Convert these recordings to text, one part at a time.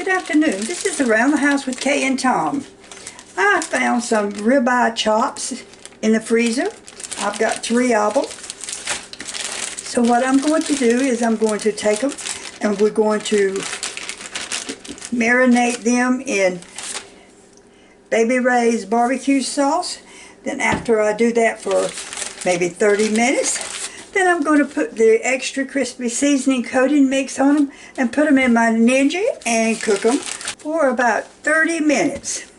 Good afternoon. This is Around the House with Kay and Tom. I found some ribeye chops in the freezer. I've got 3 of them. So what I'm going to do is I'm going to take them and we're going to marinate them in Baby Rays BBQ sauce. Then after I do that for maybe 30 minutes, then I'm going to put the extra crispy seasoning coating mix on them and put them in my Ninja and cook them for about 30 minutes.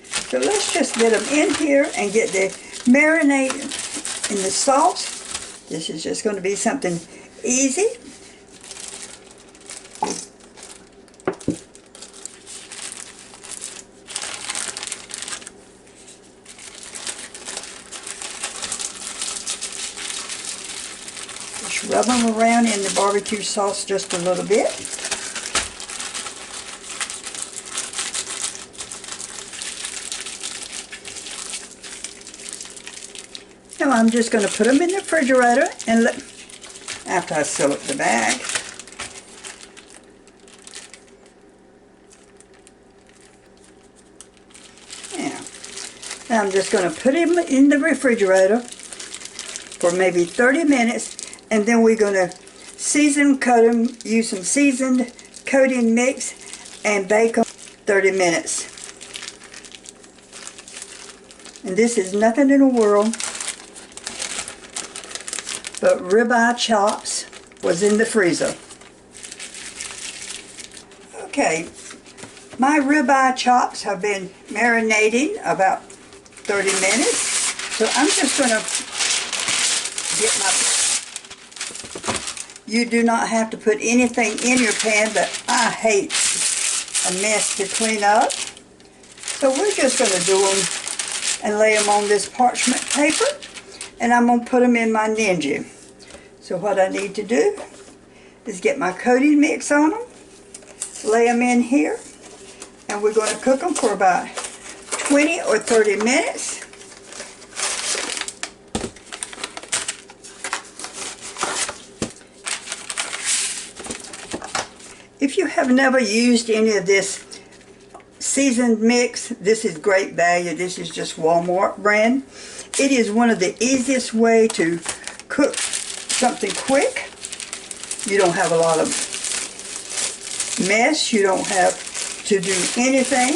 So let's just get them in here and get the marinade in the sauce. This is just going to be something easy. Just rub them around in the barbecue sauce just a little bit. Now I'm just going to put them in the refrigerator and let, after I seal up the bag. Now I'm just going to put them in the refrigerator for maybe 30 minutes, and then we're going to season coat them, use some seasoned coating mix, and bake them 30 minutes. And this is nothing in the world but ribeye chops was in the freezer. Okay, my ribeye chops have been marinating about 30 minutes. So I'm just going to get my... You do not have to put anything in your pan, but I hate a mess to clean up. So we're just going to do them and lay them on this parchment paper. And I'm going to put them in my Ninja. So what I need to do is get my coating mix on them, lay them in here, and we're going to cook them for about 20 or 30 minutes. If you have never used any of this seasoned mix, this is great value. This is just Walmart brand. It is one of the easiest way to cook something quick. You don't have a lot of mess. You don't have to do anything.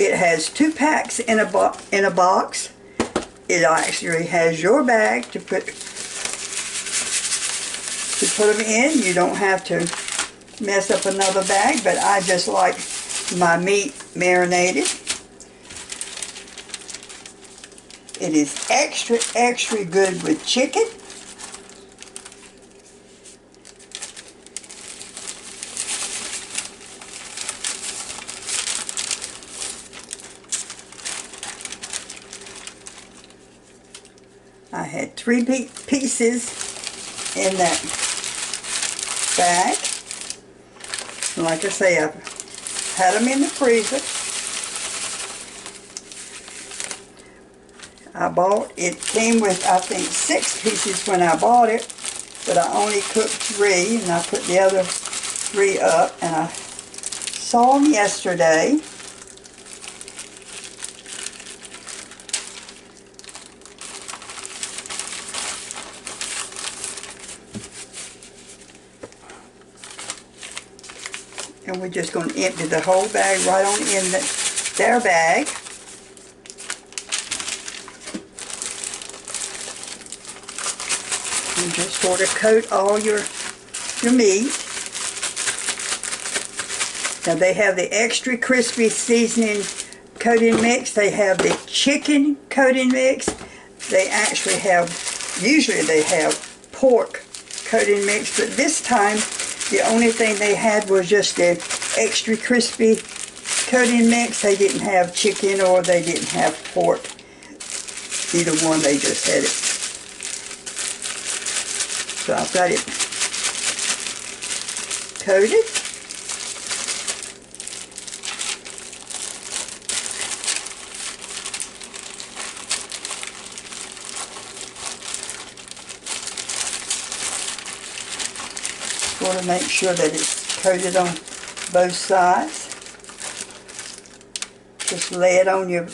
It has 2 packs in a box. It actually has your bag to put them in. You don't have to mess up another bag, but I just like my meat marinated. It is extra, extra good with chicken. I had 3 pieces in that bag. And like I say, I've had them in the freezer. It came with, I think, 6 pieces when I bought it, but I only cooked 3, and I put the other 3 up, and I saw them yesterday. And we're just going to empty the whole bag right on in their bag. And just sort of coat all your meat. Now they have the extra crispy seasoning coating mix. They have the chicken coating mix. They actually have, usually they have pork coating mix, but this time the only thing they had was just the extra crispy coating mix. They didn't have chicken or they didn't have pork. Either one, they just had it. So I've got it coated. Want to make sure that it's Coat it on both sides. Just lay it on your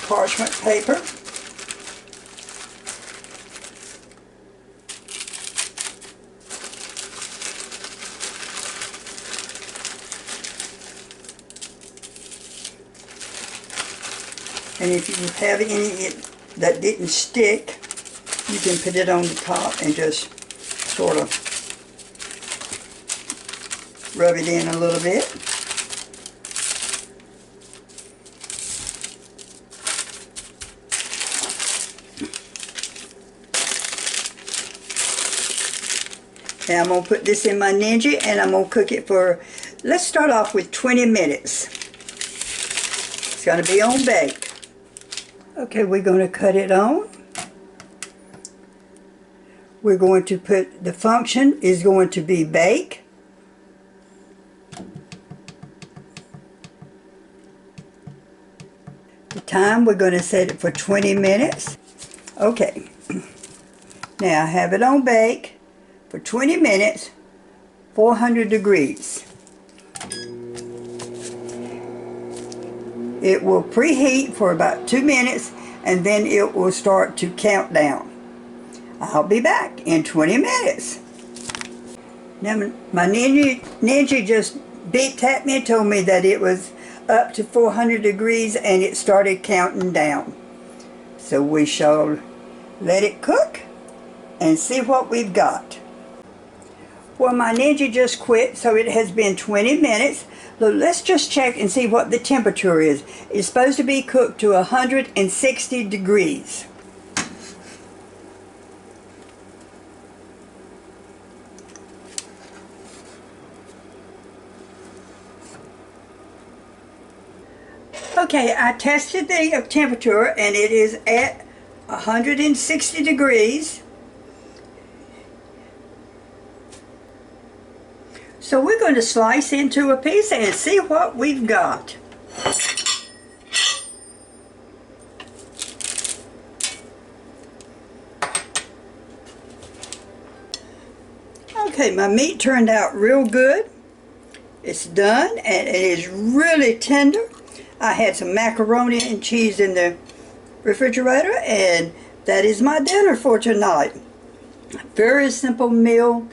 parchment paper. And if you have any that didn't stick, you can put it on the top and just sort of rub it in a little bit. Now I'm going to put this in my Ninja and I'm going to cook it for, let's start off with 20 minutes. It's going to be on bake. Okay, we're going to cut it on. We're going to put, the function is going to be bake. The time, we're going to set it for 20 minutes. Okay, now I have it on bake for 20 minutes, 400 degrees. It will preheat for about 2 minutes and then it will start to count down. I'll be back in 20 minutes. Now my Ninja just tapped me and told me that it was up to 400 degrees and it started counting down. So we shall let it cook and see what we've got. Well, my Ninja just quit, so it has been 20 minutes. So let's just check and see what the temperature is. It's supposed to be cooked to 160 degrees. Okay, I tested the temperature and it is at 160 degrees. So we're going to slice into a piece and see what we've got. Okay, my meat turned out real good. It's done and it is really tender. I had some macaroni and cheese in the refrigerator and that is my dinner for tonight. Very simple meal.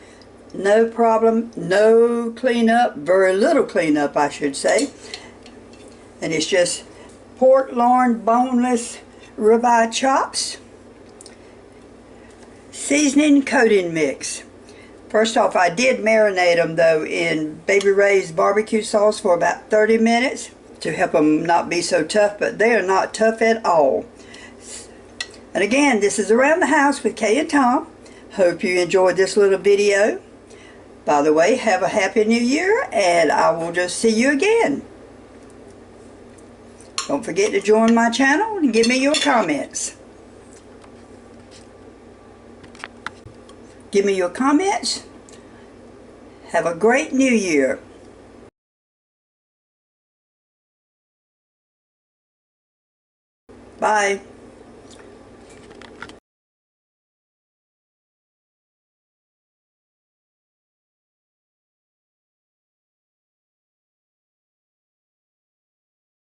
No problem, no cleanup, very little cleanup I should say. And it's just pork loin, boneless ribeye chops, seasoning coating mix. First off, I did marinate them though in Baby Rays BBQ sauce for about 30 minutes to help them not be so tough, but they are not tough at all. And again, this is Around the House with Kay and Tom. Hope you enjoyed this little video. By the way, have a Happy New Year, and I will just see you again. Don't forget to join my channel and give me your comments. Give me your comments. Have a great New Year. Bye.